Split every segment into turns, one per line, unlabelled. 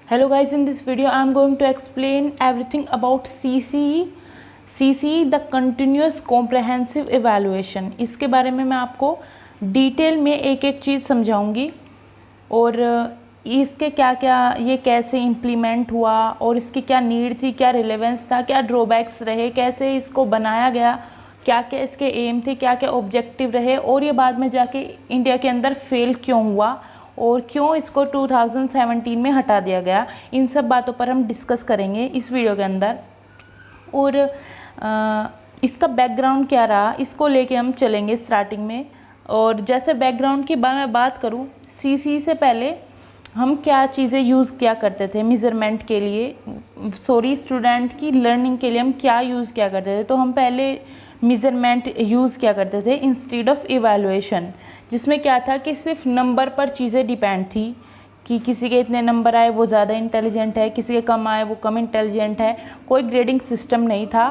Hello guys, in this video I am going to explain everything about CCE, the Continuous Comprehensive Evaluation। इसके बारे में मैं आपको detail में एक एक चीज़ समझाऊंगी और इसके क्या क्या, ये कैसे इम्प्लीमेंट हुआ और इसकी क्या नीड थी, क्या रिलेवेंस था, क्या ड्रॉबैक्स रहे, कैसे इसको बनाया गया, क्या क्या इसके एम थे, क्या क्या ऑब्जेक्टिव रहे और ये बाद में जाके इंडिया के अंदर फेल क्यों हुआ और क्यों इसको 2017 में हटा दिया गया। इन सब बातों पर हम डिस्कस करेंगे इस वीडियो के अंदर। और इसका बैकग्राउंड क्या रहा, इसको लेके हम चलेंगे स्टार्टिंग में। और जैसे बैकग्राउंड की मैं बात करूँ, सीसी से पहले हम क्या चीज़ें यूज़ किया करते थे मेज़रमेंट के लिए, स्टूडेंट की लर्निंग के लिए हम क्या यूज़ किया करते थे। तो हम पहले मेज़रमेंट यूज़ किया करते थे इंस्टेड ऑफ इवैल्यूएशन, जिसमें क्या था कि सिर्फ नंबर पर चीज़ें डिपेंड थी कि किसी के इतने नंबर आए वो ज़्यादा इंटेलिजेंट है, किसी के कम आए वो कम इंटेलिजेंट है। कोई ग्रेडिंग सिस्टम नहीं था।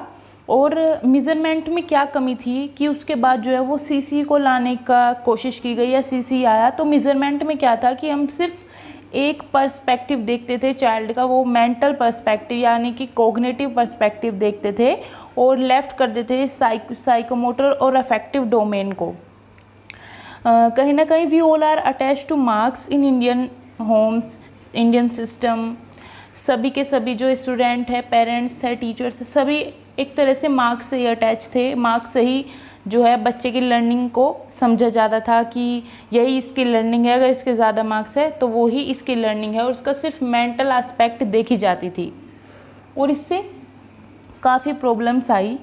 और मेज़रमेंट में क्या कमी थी कि उसके बाद जो है वो सीसी को लाने का कोशिश की गई या सीसी आया। तो मेज़रमेंट में क्या था कि हम सिर्फ एक पर्सपेक्टिव देखते थे चाइल्ड का, वो मेंटल पर्सपेक्टिव यानी कि कॉग्निटिव पर्सपेक्टिव देखते थे और लेफ्ट कर देते थे साइकोमोटर और अफेक्टिव डोमेन को। कहीं ना कहीं we all are attach to marks in Indian homes, Indian system. सभी के सभी जो स्टूडेंट है, पेरेंट्स है, टीचर्स है, सभी एक तरह से मार्क्स से ही अटैच थे। मार्क्स से ही जो है बच्चे की लर्निंग को समझा जाता था कि यही इसकी लर्निंग है, अगर इसके ज़्यादा मार्क्स है तो वो ही इसकी लर्निंग है और उसका सिर्फ मेंटल एस्पेक्ट देखी जाती थी। और इससे काफ़ी प्रॉब्लम्स आई।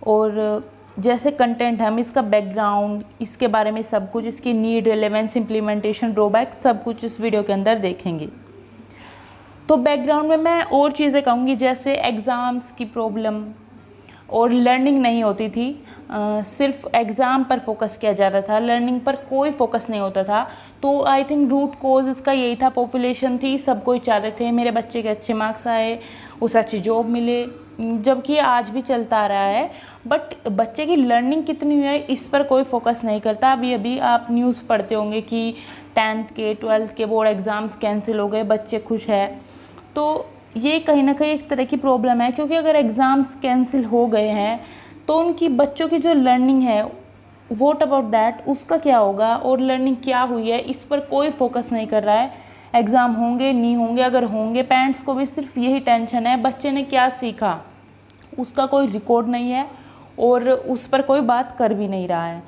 और जैसे कंटेंट हम इसका बैकग्राउंड, इसके बारे में सब कुछ, इसकी नीड, रिलेवेंस, इम्प्लीमेंटेशन, ड्रॉबैक, सब कुछ इस वीडियो के अंदर देखेंगे। तो बैकग्राउंड में मैं और चीज़ें कहूँगी, जैसे एग्ज़ाम्स की प्रॉब्लम और लर्निंग नहीं होती थी। सिर्फ एग्ज़ाम पर फोकस किया जाता था, लर्निंग पर कोई फोकस नहीं होता था। तो आई थिंक रूट कोज इसका यही था, पॉपुलेशन थी, सब कोई चाहते थे मेरे बच्चे के अच्छे मार्क्स आए, उसे अच्छी जॉब मिले, जबकि आज भी चलता आ रहा है। बट बच्चे की लर्निंग कितनी हुई है इस पर कोई फोकस नहीं करता। अभी आप न्यूज़ पढ़ते होंगे कि 10th के 12th के बोर्ड एग्ज़ाम्स कैंसिल हो गए, बच्चे खुश हैं। तो ये कहीं ना कहीं एक तरह की प्रॉब्लम है, क्योंकि अगर एग्ज़ाम्स कैंसिल हो गए हैं तो उनकी बच्चों की जो लर्निंग है, व्हाट अबाउट दैट, उसका क्या होगा और लर्निंग क्या हुई है इस पर कोई फोकस नहीं कर रहा है। एग्ज़ाम होंगे नहीं होंगे, अगर होंगे पेरेंट्स को भी सिर्फ यही टेंशन है बच्चे ने क्या सीखा, उसका कोई रिकॉर्ड नहीं है और उस पर कोई बात कर भी नहीं रहा है।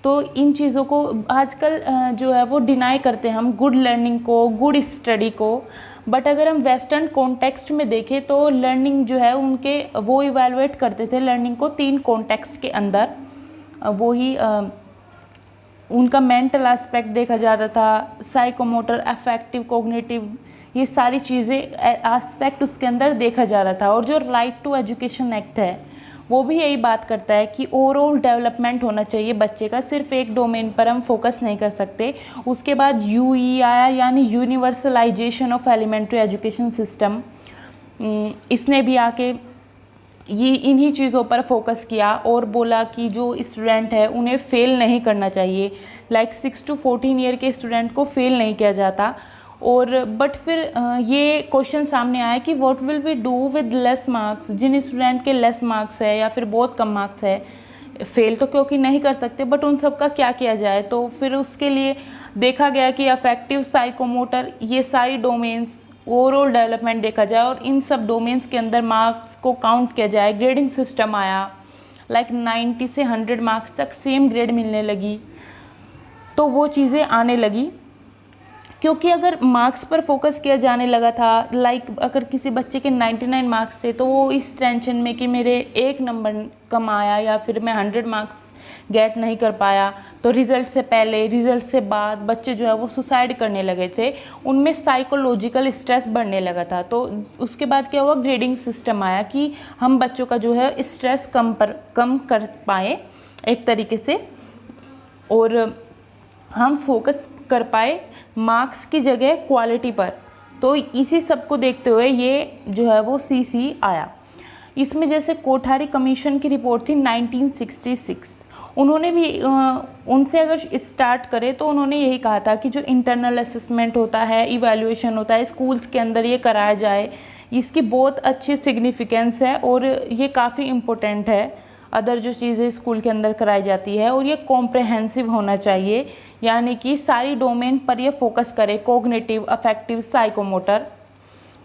तो इन चीज़ों को आजकल जो है वो डिनाई करते हैं हम, गुड लर्निंग को, गुड स्टडी को। बट अगर हम वेस्टर्न कॉन्टेक्स्ट में देखें तो लर्निंग जो है उनके, वो इवैल्यूएट करते थे लर्निंग को 3 कॉन्टेक्स्ट के अंदर। वो ही उनका मेंटल एस्पेक्ट देखा जाता था, साइकोमोटर, अफेक्टिव, कॉग्निटिव, ये सारी चीज़ें एस्पेक्ट उसके अंदर देखा जाता था। और जो राइट टू एजुकेशन एक्ट है वो भी यही बात करता है कि ओवरऑल डेवलपमेंट होना चाहिए बच्चे का, सिर्फ एक डोमेन पर हम फोकस नहीं कर सकते। उसके बाद यूई आया, यानी universalization of elementary education system. इसने भी आके ये इन्हीं चीज़ों पर फोकस किया और बोला कि जो स्टूडेंट है उन्हें फ़ेल नहीं करना चाहिए। लाइक 6 to 14 ईयर के स्टूडेंट को फ़ेल नहीं किया जाता। और बट फिर ये क्वेश्चन सामने आया कि what will we do with less marks, जिन स्टूडेंट के लेस मार्क्स है या फिर बहुत कम मार्क्स है, फेल तो क्योंकि नहीं कर सकते, बट उन सब का क्या किया जाए। तो फिर उसके लिए देखा गया कि अफेक्टिव, साइकोमोटर, ये सारी डोमेन्स, ओवरऑल डेवलपमेंट देखा जाए और इन सब डोमेन्स के अंदर मार्क्स को काउंट किया जाए। ग्रेडिंग सिस्टम आया, लाइक 90 से 100 मार्क्स तक सेम ग्रेड मिलने लगी। तो वो चीज़ें आने लगी क्योंकि अगर मार्क्स पर फोकस किया जाने लगा था, लाइक अगर किसी बच्चे के 99 मार्क्स थे तो वो इस टेंशन में कि मेरे 1 नंबर कम आया या फिर मैं 100 मार्क्स गेट नहीं कर पाया, तो रिज़ल्ट से पहले, रिज़ल्ट से बाद बच्चे जो है वो सुसाइड करने लगे थे। उनमें साइकोलॉजिकल स्ट्रेस बढ़ने लगा था। तो उसके बाद क्या हुआ, ग्रेडिंग सिस्टम आया कि हम बच्चों का जो है स्ट्रेस कम कर पाए एक तरीके से, और हम फोकस कर पाए मार्क्स की जगह क्वालिटी पर। तो इसी सब को देखते हुए ये जो है वो सीसी आया। इसमें जैसे कोठारी कमीशन की रिपोर्ट थी 1966 उन्होंने भी उनसे अगर स्टार्ट करें तो उन्होंने यही कहा था कि जो इंटरनल असेसमेंट होता है, इवैल्यूएशन होता है, स्कूल्स के अंदर ये कराया जाए, इसकी बहुत अच्छी सिग्निफिकेंस है और ये काफ़ी इम्पोर्टेंट है अदर जो चीज़ें स्कूल के अंदर कराई जाती है। और ये कॉम्प्रहेंसिव होना चाहिए, यानी कि सारी डोमेन पर ये फोकस करे, कोग्निटिव, अफेक्टिव, साइकोमोटर,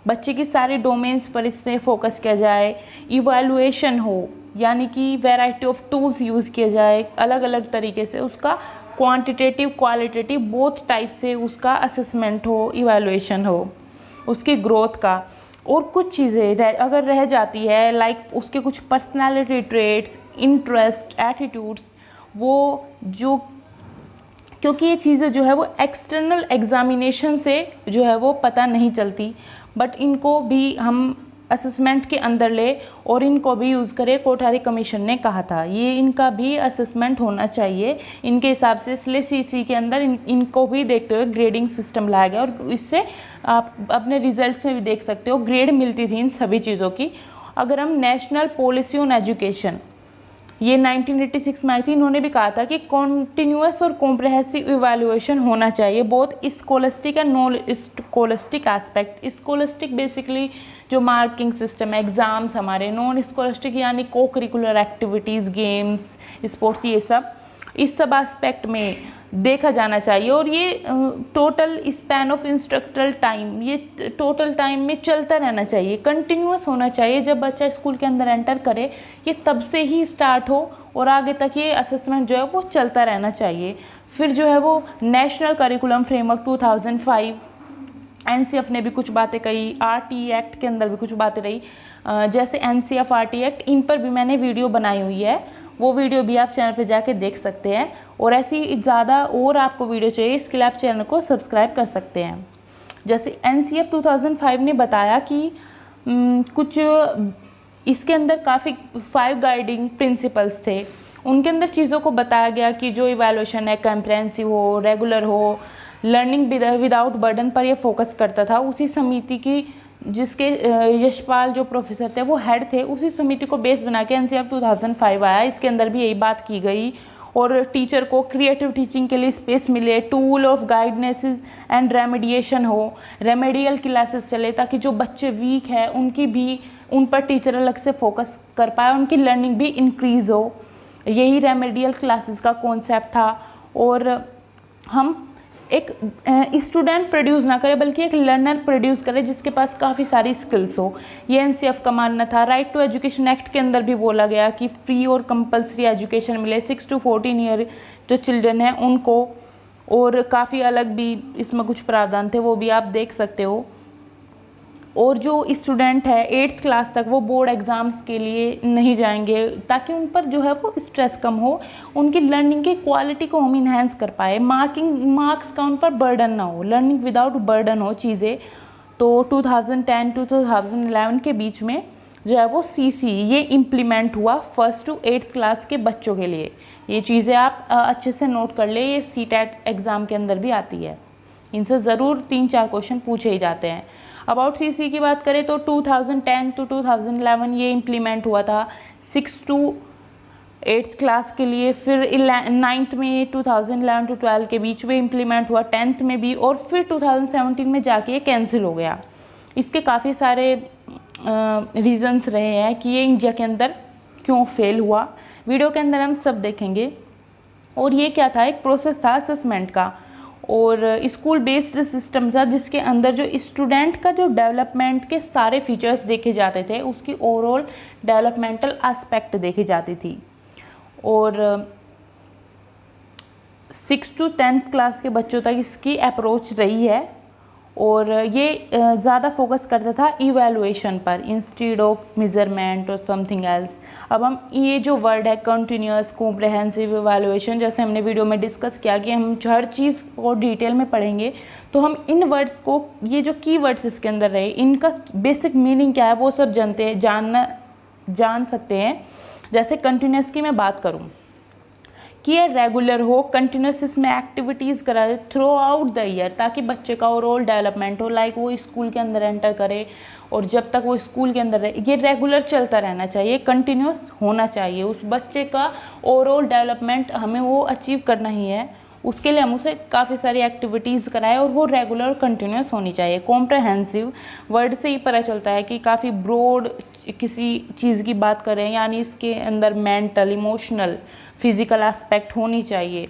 बच्चे की सारी डोमेन्स पर इसमें फोकस किया जाए। इवैल्यूएशन हो, यानी कि वैरायटी ऑफ टूल्स यूज़ किए जाए, अलग अलग तरीके से उसका क्वांटिटेटिव, क्वालिटेटिव, बोथ टाइप से उसका असेसमेंट हो, इवैल्यूएशन हो उसकी ग्रोथ का। और कुछ चीज़ें अगर रह जाती है, लाइक उसके कुछ पर्सनालिटी ट्रेट्स, इंटरेस्ट, एटीट्यूड्स, वो जो, क्योंकि ये चीज़ें जो है वो एक्सटर्नल एग्जामिनेशन से जो है वो पता नहीं चलती, बट इनको भी हम असेसमेंट के अंदर ले और इनको भी यूज़ करें। कोठारी कमीशन ने कहा था ये इनका भी असेसमेंट होना चाहिए इनके हिसाब से, इसलिए सीसी के अंदर इनको भी देखते हुए ग्रेडिंग सिस्टम लाया गया। और इससे आप अपने रिजल्ट्स में भी देख सकते हो ग्रेड मिलती थी इन सभी चीज़ों की। अगर हम नेशनल पॉलिसी ऑन एजुकेशन, ये 1986 में आई थी, इन्होंने भी कहा था कि कॉन्टिन्यूअस और कॉम्प्रहेंसिव इवैल्यूएशन होना चाहिए, both scholastic and non scholastic aspect. Scholastic basically जो मार्किंग सिस्टम है, एग्ज़ाम्स हमारे, नॉन स्कोलस्टिक यानी co curricular activities, games, sports, ये सब, इस सब एस्पेक्ट में देखा जाना चाहिए। और ये टोटल स्पैन ऑफ इंस्ट्रक्टरल टाइम, ये टोटल टाइम में चलता रहना चाहिए, कंटिन्यूअस होना चाहिए। जब बच्चा स्कूल के अंदर एंटर करे ये तब से ही स्टार्ट हो और आगे तक ये असेसमेंट जो है वो चलता रहना चाहिए। फिर जो है वो नेशनल करिकुलम फ्रेमवर्क 2005, एनसीएफ ने भी कुछ बातें कही, आरटी एक्ट के अंदर भी कुछ बातें रही, जैसे एनसीएफ, आरटी एक्ट, इन पर भी मैंने वीडियो बनाई हुई है, वो वीडियो भी आप चैनल पे जाके देख सकते हैं। और ऐसी ज़्यादा और आपको वीडियो चाहिए इसके लिए आप चैनल को सब्सक्राइब कर सकते हैं। जैसे एनसीएफ 2005 ने बताया कि कुछ इसके अंदर काफ़ी 5 गाइडिंग प्रिंसिपल्स थे, उनके अंदर चीज़ों को बताया गया कि जो इवैल्यूएशन है कॉम्प्रिहेंसिव हो, रेगुलर हो, लर्निंग विदाउट बर्डन पर यह फोकस करता था। उसी समिति की जिसके यशपाल जो प्रोफेसर थे वो हेड थे, उसी समिति को बेस बना के एनसीएफ 2005 आया। इसके अंदर भी यही बात की गई और टीचर को क्रिएटिव टीचिंग के लिए स्पेस मिले, tool of guidance and remediation हो, रेमेडियल क्लासेस चले ताकि जो बच्चे वीक है उनकी भी, उन पर टीचर अलग से फोकस कर पाए, उनकी लर्निंग भी इंक्रीज़ हो। यही रेमेडियल क्लासेस का कॉन्सेप्ट था। और हम एक स्टूडेंट प्रोड्यूस ना करे बल्कि एक लर्नर प्रोड्यूस करे जिसके पास काफ़ी सारी स्किल्स हो, ये एनसीएफ का मानना था। राइट टू एजुकेशन एक्ट के अंदर भी बोला गया कि फ्री और कंपलसरी एजुकेशन मिले 6 to 14 ईयर जो चिल्ड्रन हैं उनको, और काफ़ी अलग भी इसमें कुछ प्रावधान थे, वो भी आप देख सकते हो। और जो स्टूडेंट है 8th क्लास तक वो बोर्ड एग्ज़ाम्स के लिए नहीं जाएंगे ताकि उन पर जो है वो स्ट्रेस कम हो, उनकी लर्निंग की क्वालिटी को हम इन्हेंस कर पाए, मार्क्स का उन पर बर्डन ना हो, लर्निंग विदाउट बर्डन हो चीज़ें। तो 2010 to 2011 के बीच में जो है वो सीसी ये इम्प्लीमेंट हुआ 1st to 8th क्लास के बच्चों के लिए। ये चीज़ें आप अच्छे से नोट कर ले, ये सीटेट एग्ज़ाम के अंदर भी आती है, इनसे ज़रूर 3-4 क्वेश्चन पूछे ही जाते हैं। अबाउट सीसी की बात करें तो 2010 to 2011 ये इम्प्लीमेंट हुआ था 6 to 8th क्लास के लिए, फिर 9th में 2011 to 12 के बीच में इम्प्लीमेंट हुआ, 10th में भी, और फिर 2017 में जाके ये कैंसिल हो गया। इसके काफ़ी सारे रीज़न्स रहे हैं कि ये इंडिया के अंदर क्यों फेल हुआ, वीडियो के अंदर हम सब देखेंगे। और ये क्या था, एक प्रोसेस था असेसमेंट का और स्कूल बेस्ड सिस्टम था जिसके अंदर जो स्टूडेंट का जो डेवलपमेंट के सारे फीचर्स देखे जाते थे, उसकी ओवरऑल डेवलपमेंटल एस्पेक्ट देखी जाती थी। और 6 to 10th क्लास के बच्चों तक इसकी अप्रोच रही है और ये ज़्यादा फोकस करता था इवैल्यूएशन पर इंस्टेड ऑफ मेजरमेंट और समथिंग एल्स। अब हम ये जो वर्ड है कंटिन्यूअस, कॉम्प्रिहेंसिव इवैल्यूएशन, जैसे हमने वीडियो में डिस्कस किया कि हम हर चीज़ को डिटेल में पढ़ेंगे, तो हम इन वर्ड्स को, ये जो की वर्ड्स इसके अंदर रहे, इनका बेसिक मीनिंग क्या है वो सब जानते हैं, जान सकते हैं। जैसे कंटिन्यूअस की मैं बात करूँ, कि ये रेगुलर हो, कंटिन्यूस इसमें एक्टिविटीज़ कराए थ्रू आउट द ईयर, ताकि बच्चे का ओवरऑल डेवलपमेंट हो। लाइक वो स्कूल के अंदर एंटर करे और जब तक वो स्कूल के अंदर रहे, ये रेगुलर चलता रहना चाहिए, कंटिन्यूस होना चाहिए। उस बच्चे का ओवरऑल डेवलपमेंट हमें वो अचीव करना ही है, उसके लिए हम उसे काफ़ी सारी एक्टिविटीज़ कराएं और वो रेगुलर और कंटिन्यूस होनी चाहिए। कॉम्प्रहेंसिव वर्ड से ही पता चलता है कि काफ़ी ब्रॉड किसी चीज़ की बात करें, यानी इसके अंदर मेंटल, इमोशनल, फिज़िकल एस्पेक्ट होनी चाहिए,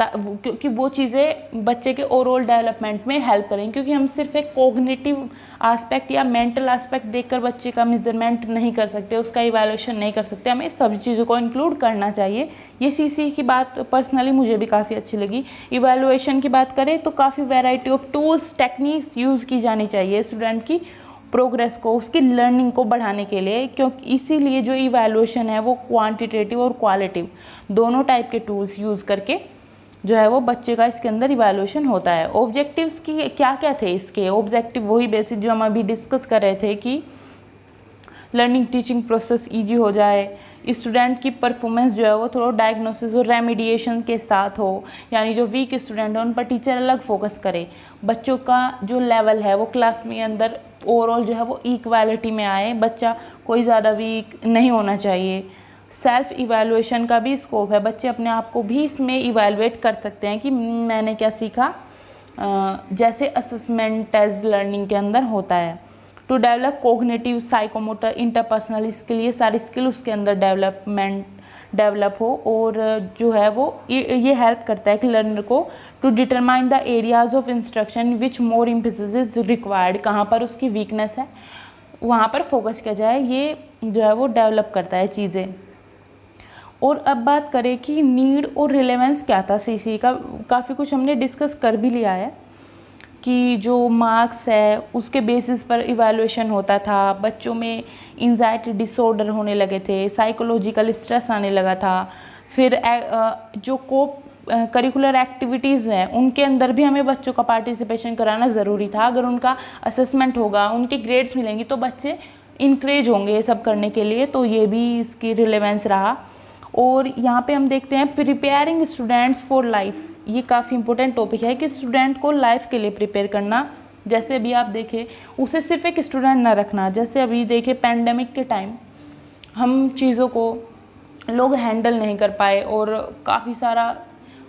क्योंकि वो चीज़ें बच्चे के ओवरऑल डेवलपमेंट में हेल्प करें। क्योंकि हम सिर्फ एक कॉग्निटिव एस्पेक्ट या मेंटल एस्पेक्ट देखकर बच्चे का मेजरमेंट नहीं कर सकते, उसका इवैल्यूएशन नहीं कर सकते, हमें सभी चीज़ों को इंक्लूड करना चाहिए। ये सीसी की बात पर्सनली मुझे भी काफ़ी अच्छी लगी। इवैल्यूएशन की बात करें तो काफ़ी variety of tools, techniques use की जानी चाहिए स्टूडेंट की प्रोग्रेस को, उसकी लर्निंग को बढ़ाने के लिए, क्योंकि इसीलिए जो इवैल्यूएशन है वो क्वांटिटेटिव और क्वालिटिव दोनों टाइप के टूल्स यूज़ करके जो है वो बच्चे का इसके अंदर इवैल्यूएशन होता है। ऑब्जेक्टिव्स की क्या क्या थे इसके ऑब्जेक्टिव, वही बेसिक जो हम अभी डिस्कस कर रहे थे कि लर्निंग टीचिंग प्रोसेस ईजी हो जाए, स्टूडेंट की परफॉर्मेंस जो है वो थोड़ा डायग्नोसिस और रेमिडिएशन के साथ हो, यानी जो वीक स्टूडेंट है उन पर टीचर अलग फोकस करे, बच्चों का जो लेवल है वो क्लास में अंदर ओवरऑल जो है वो इक्वालिटी में आए, बच्चा कोई ज़्यादा वीक नहीं होना चाहिए। सेल्फ इवैल्यूएशन का भी स्कोप है, बच्चे अपने आप को भी इसमें इवैल्यूएट कर सकते हैं कि मैंने क्या सीखा, जैसे असेसमेंट टेस्ट लर्निंग के अंदर होता है। To develop cognitive, psychomotor, interpersonal skill, ये सारी स्किल उसके अंदर डेवलप हो, और जो है वो ये हेल्प करता है कि लर्नर को to determine the areas of instruction which more emphasis is required, कहाँ पर उसकी वीकनेस है वहाँ पर फोकस किया जाए, ये जो है वो डेवलप करता है चीज़ें। और अब बात करें कि नीड और रिलेवेंस क्या था सीसी का, काफ़ी कुछ हमने डिस्कस कर भी लिया है कि जो मार्क्स है उसके बेसिस पर इवैल्यूएशन होता था, बच्चों में एंजाइटी डिसऑर्डर होने लगे थे, साइकोलॉजिकल स्ट्रेस आने लगा था, फिर जो करिकुलर एक्टिविटीज़ हैं उनके अंदर भी हमें बच्चों का पार्टिसिपेशन कराना ज़रूरी था। अगर उनका असेसमेंट होगा, उनके ग्रेड्स मिलेंगी तो बच्चे इनक्रेज होंगे ये सब करने के लिए, तो ये भी इसकी रिलेवेंस रहा। और यहाँ पे हम देखते हैं प्रिपेयरिंग स्टूडेंट्स फॉर लाइफ, ये काफ़ी इंपॉर्टेंट टॉपिक है कि स्टूडेंट को लाइफ के लिए प्रिपेयर करना। जैसे अभी आप देखें, उसे सिर्फ एक स्टूडेंट ना रखना, जैसे अभी देखें पैंडेमिक के टाइम हम चीज़ों को लोग हैंडल नहीं कर पाए और काफ़ी सारा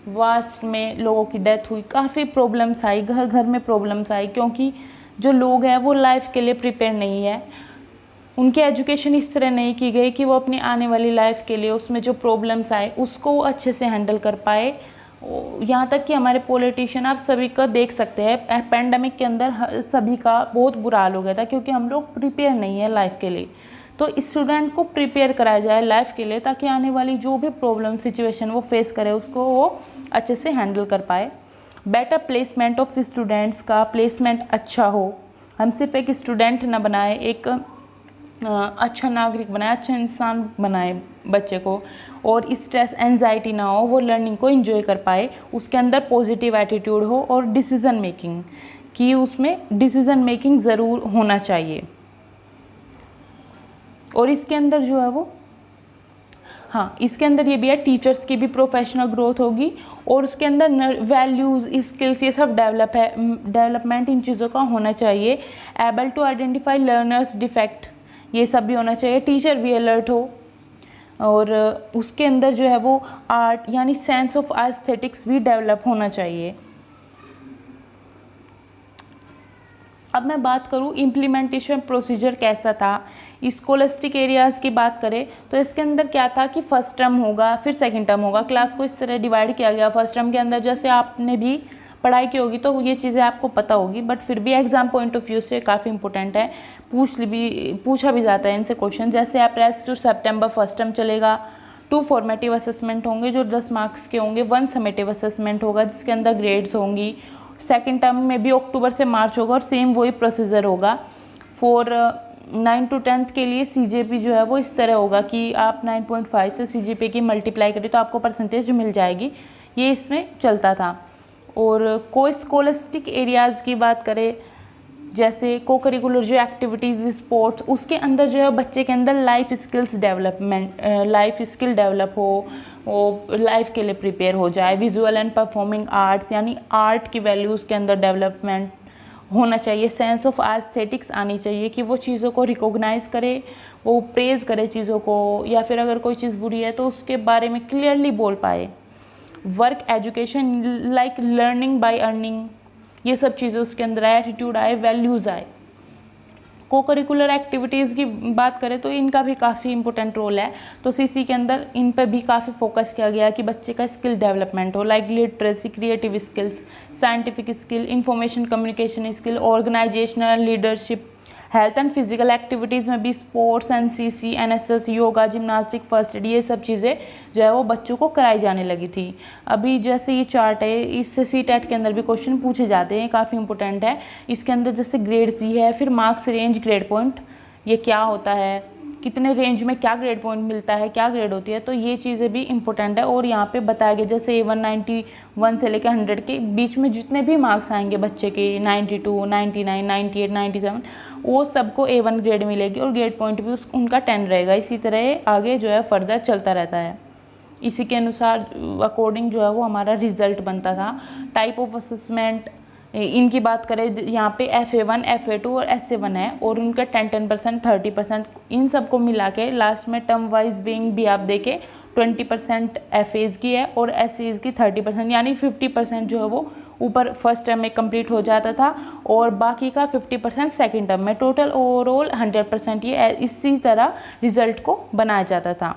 वास्ट में लोगों की डेथ हुई, काफ़ी प्रॉब्लम्स आई, घर घर में प्रॉब्लम्स आई, क्योंकि जो लोग हैं वो लाइफ के लिए प्रिपेयर नहीं है, उनकी एजुकेशन इस तरह नहीं की गई कि वो अपनी आने वाली लाइफ के लिए उसमें जो प्रॉब्लम्स आए उसको वो अच्छे से हैंडल कर पाए। यहाँ तक कि हमारे पॉलिटिशियन आप सभी का देख सकते हैं, पैंडेमिक के अंदर सभी का बहुत बुरा हाल हो गया था, क्योंकि हम लोग प्रिपेयर नहीं है लाइफ के लिए। तो स्टूडेंट को प्रिपेयर कराया जाए लाइफ के लिए, ताकि आने वाली जो भी प्रॉब्लम सिचुएशन वो फेस करे उसको वो अच्छे से हैंडल कर पाए। बेटर प्लेसमेंट ऑफ स्टूडेंट्स का प्लेसमेंट अच्छा हो, हम सिर्फ एक स्टूडेंट ना बनाए, एक अच्छा नागरिक बनाए, अच्छा इंसान बनाए बच्चे को, और स्ट्रेस एंजाइटी ना हो, वो लर्निंग को एंजॉय कर पाए, उसके अंदर पॉजिटिव एटीट्यूड हो, और डिसीज़न मेकिंग कि उसमें डिसीज़न मेकिंग ज़रूर होना चाहिए। और इसके अंदर जो है वो इसके अंदर ये भी है, टीचर्स की भी प्रोफेशनल ग्रोथ होगी, और उसके अंदर वैल्यूज़, स्किल्स, ये सब डेवलपमेंट इन चीज़ों का होना चाहिए। Able to identify learners defect, ये सब भी होना चाहिए। टीचर भी अलर्ट हो, और उसके अंदर जो है वो आर्ट यानी सेंस ऑफ एस्थेटिक्स भी डेवलप होना चाहिए। अब मैं बात करूँ इम्प्लीमेंटेशन प्रोसीजर कैसा था। स्कॉलस्टिक एरियाज़ की बात करें तो इसके अंदर क्या था कि फर्स्ट टर्म होगा, फिर सेकंड टर्म होगा, क्लास को इस तरह डिवाइड किया गया। फर्स्ट टर्म के अंदर जैसे आपने भी पढ़ाई की होगी तो ये चीज़ें आपको पता होगी, बट फिर भी एग्जाम पॉइंट ऑफ व्यू से काफ़ी इंपॉर्टेंट है, पूछा भी जाता है इनसे क्वेश्चन। जैसे अप्रैल टू सितंबर फर्स्ट टर्म चलेगा, 2 फॉर्मेटिव असेसमेंट होंगे जो 10 मार्क्स के होंगे, 1 समेटिव असेसमेंट होगा जिसके अंदर ग्रेड्स होंगी। सेकेंड टर्म में भी अक्टूबर से मार्च होगा और सेम वही प्रोसीजर होगा। फॉर 9 to 10th के लिए सीजेपी जो है वो इस तरह होगा कि आप 9.5 से सीजेपी की मल्टीप्लाई करें तो आपको परसेंटेज मिल जाएगी, ये इसमें चलता था। और कोई स्कॉलस्टिक एरियाज़ की बात करें जैसे को करिकुलर जो एक्टिविटीज़ स्पोर्ट्स, उसके अंदर जो है बच्चे के अंदर life skills development, life skill develop हो, वो लाइफ के लिए प्रिपेयर हो जाए। विजुअल एंड परफॉर्मिंग आर्ट्स, यानी आर्ट की वैल्यूज़ के अंदर डेवलपमेंट होना चाहिए। सेंस ऑफ एस्थेटिक्स आनी चाहिए कि वो चीज़ों को रिकॉग्नाइज करे, वो प्रेज़ करे चीज़ों को, या फिर अगर कोई चीज़ बुरी है तो उसके बारे में क्लियरली बोल पाए। Work education like learning by earning, ये सब चीज़ें उसके अंदर आए, एटीट्यूड आए, वैल्यूज़ आए। को करिकुलर एक्टिविटीज़ की बात करें तो इनका भी काफ़ी इंपॉर्टेंट रोल है। तो सीसी के अंदर इन पर भी काफ़ी फोकस किया गया कि बच्चे का स्किल डेवलपमेंट हो, like literacy, creative skills, scientific skill, information communication skill, organizational leadership, health and physical activities में भी sports, NCC, NSS, yoga, gymnastic, first aid, ये सब चीज़ें जो है वो बच्चों को कराई जाने लगी थी। अभी जैसे ये चार्ट है, इससे सीटेट के अंदर भी क्वेश्चन पूछे जाते हैं, काफ़ी इंपॉर्टेंट है। इसके अंदर जैसे ग्रेड्स दी है, फिर मार्क्स रेंज, ग्रेड पॉइंट, ये क्या होता है, कितने रेंज में क्या ग्रेड पॉइंट मिलता है, क्या ग्रेड होती है, तो ये चीज़ें भी इंपॉर्टेंट है। और यहाँ पे बताया गया जैसे 191 से लेकर 100 के बीच में जितने भी मार्क्स आएंगे बच्चे के, 92, 99, 98, 97, वो सबको A1 ग्रेड मिलेगी और ग्रेड पॉइंट भी उनका 10 रहेगा। इसी तरह आगे जो है फर्दर चलता रहता है। इसी के अनुसार अकॉर्डिंग जो है वो हमारा रिजल्ट बनता था। टाइप ऑफ असेसमेंट, इनकी बात करें यहाँ पे FA1, FA2 और SA1 है, और उनका 10% 30%, इन सबको मिला के लास्ट में टर्म वाइज विंग भी आप देखें 20% FAs की है और SAs की 30%, यानी 50% जो है वो ऊपर फर्स्ट टर्म में कंप्लीट हो जाता था और बाकी का 50% सेकेंड टर्म में। टोटल ओवरऑल 100% ये इसी तरह रिजल्ट को बनाया जाता था।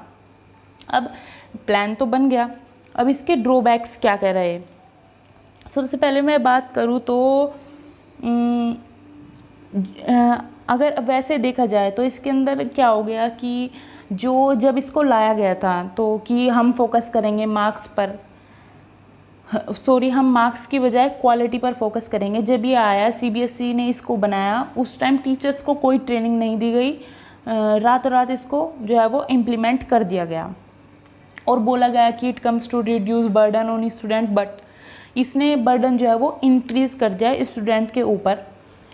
अब प्लान तो बन गया, अब इसके ड्रॉबैक्स क्या कह रहे हैं। सबसे पहले मैं बात करूँ तो अगर वैसे देखा जाए तो इसके अंदर क्या हो गया कि जब इसको लाया गया था तो कि हम फोकस करेंगे मार्क्स पर, हम मार्क्स की बजाय क्वालिटी पर फोकस करेंगे। जब ये आया, CBSE ने इसको बनाया, उस टाइम टीचर्स को कोई ट्रेनिंग नहीं दी गई, रातों रात इसको जो है वो इम्प्लीमेंट कर दिया गया और बोला गया कि it comes to reduce burden on student, but इसने बर्डन जो है वो इंक्रीज़ कर दिया स्टूडेंट के ऊपर।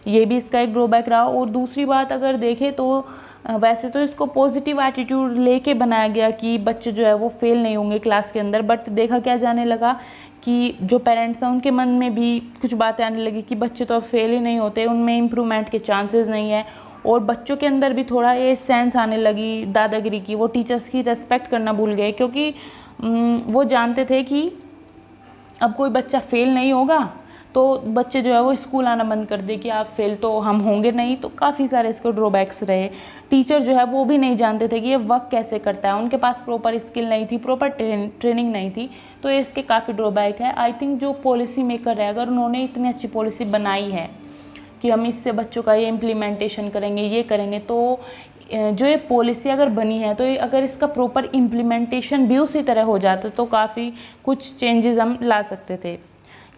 ये भी इसका एक ड्रॉबैक रहा। और दूसरी बात अगर देखें तो वैसे तो इसको पॉजिटिव एटीट्यूड लेके बनाया गया कि बच्चे जो है वो फेल नहीं होंगे क्लास के अंदर, बट देखा क्या जाने लगा कि जो पेरेंट्स हैं उनके मन में भी कुछ बातें आने लगी कि बच्चे तो अब फेल ही नहीं होते, उनमें इम्प्रूवमेंट के चांसेस नहीं है। और बच्चों के अंदर भी थोड़ा ये सेंस आने लगी दादागिरी की, वो टीचर्स की रेस्पेक्ट करना भूल गए, क्योंकि वो जानते थे कि अब कोई बच्चा फेल नहीं होगा तो बच्चे जो है वो स्कूल आना बंद कर दे कि आप फेल तो हम होंगे नहीं। तो काफ़ी सारे इसके ड्रॉबैक्स रहे। टीचर जो है वो भी नहीं जानते थे कि ये वर्क कैसे करता है, उनके पास प्रॉपर स्किल नहीं थी, प्रॉपर ट्रेनिंग नहीं थी, तो ये इसके काफ़ी ड्रॉबैक है। आई थिंक जो पॉलिसी मेकर है, अगर उन्होंने इतनी अच्छी पॉलिसी बनाई है कि हम इससे बच्चों का ये इम्प्लीमेंटेशन करेंगे, ये करेंगे, तो जो ये पॉलिसी अगर बनी है तो अगर इसका प्रॉपर इम्प्लीमेंटेशन भी उसी तरह हो जाता तो काफ़ी कुछ चेंजेस हम ला सकते थे।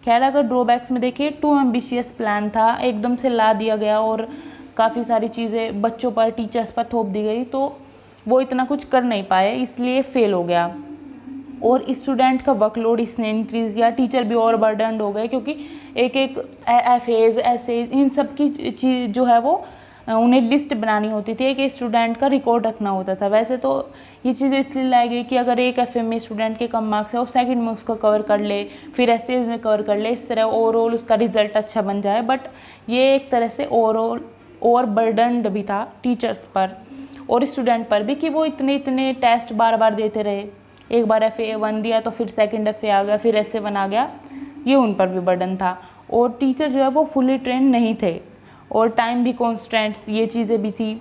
खैर, अगर ड्रॉबैक्स में देखिए, टू एम्बिशियस प्लान था, एकदम से ला दिया गया और काफ़ी सारी चीज़ें बच्चों पर, टीचर्स पर थोप दी गई, तो वो इतना कुछ कर नहीं पाए, इसलिए फेल हो गया। और स्टूडेंट का वर्कलोड इसने इंक्रीज़ किया, टीचर भी और बर्डनड हो गए, क्योंकि एक FAs, SAs, इन सब की चीज़ जो है वो उन्हें लिस्ट बनानी होती थी, एक स्टूडेंट का रिकॉर्ड रखना होता था। वैसे तो ये चीज़ इसलिए लाई गई कि अगर एक FA में स्टूडेंट के कम मार्क्स है वो सेकंड में उसको कवर कर ले, फिर SAs में कवर कर ले, इस तरह ओवरऑल उसका रिजल्ट अच्छा बन जाए। बट ये एक तरह से ओवरऑल ओवर बर्डनड भी था टीचर्स पर और स्टूडेंट पर भी कि वो इतने टेस्ट बार बार देते रहे। एक बार FA1 दिया तो फिर सेकेंड FA आ गया, फिर SA1 आ गया, ये उन पर भी बर्डन था। और टीचर जो है वो फुली ट्रेन नहीं थे और टाइम भी कॉन्स्टेंट्स, ये चीज़ें भी थी।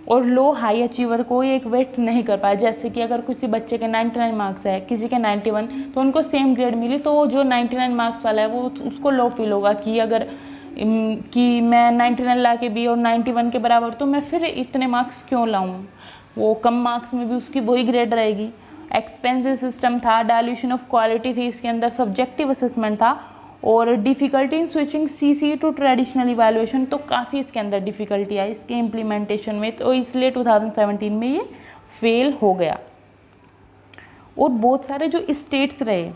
और लो हाई अचीवर को एक वेट नहीं कर पाया, जैसे कि अगर किसी बच्चे के 99 मार्क्स है, किसी के 91, तो उनको सेम ग्रेड मिली, तो जो 99 मार्क्स वाला है वो उसको लो फील होगा कि अगर कि मैं 99 ला के भी और 91 के बराबर, तो मैं फिर इतने मार्क्स क्यों लाऊं। वो कम मार्क्स में भी उसकी वही ग्रेड रहेगी। एक्सपेंसिव सिस्टम था, डायल्यूशन ऑफ क्वालिटी थी इसके अंदर, सब्जेक्टिव असेसमेंट था और difficulty in switching CC to traditional evaluation, तो काफ़ी इसके अंदर डिफ़िकल्टी आई इसके इम्प्लीमेंटेशन में, तो इसलिए 2017 में ये फेल हो गया। और बहुत सारे जो स्टेट्स रहे,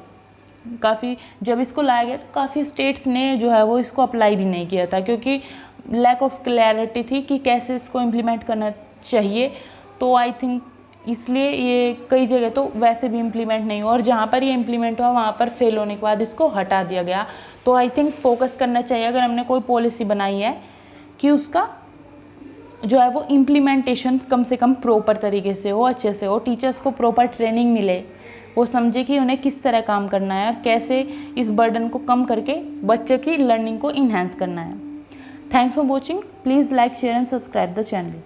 काफ़ी जब इसको लाया गया तो काफ़ी स्टेट्स ने जो है वो इसको अप्लाई भी नहीं किया था, क्योंकि लैक ऑफ क्लैरिटी थी कि कैसे इसको इम्प्लीमेंट करना चाहिए। तो आई थिंक इसलिए ये कई जगह तो वैसे भी इम्प्लीमेंट नहीं हुआ, और जहाँ पर ये इम्प्लीमेंट हुआ वहाँ पर फेल होने के बाद इसको हटा दिया गया। तो आई थिंक फोकस करना चाहिए अगर हमने कोई पॉलिसी बनाई है कि उसका जो है वो इम्प्लीमेंटेशन कम से कम प्रॉपर तरीके से हो, अच्छे से हो, टीचर्स को प्रॉपर ट्रेनिंग मिले, वो समझे कि उन्हें किस तरह काम करना है और कैसे इस बर्डन को कम करके बच्चे की लर्निंग को इन्हेंस करना है। Thanks for watching. Please like, share and subscribe the channel.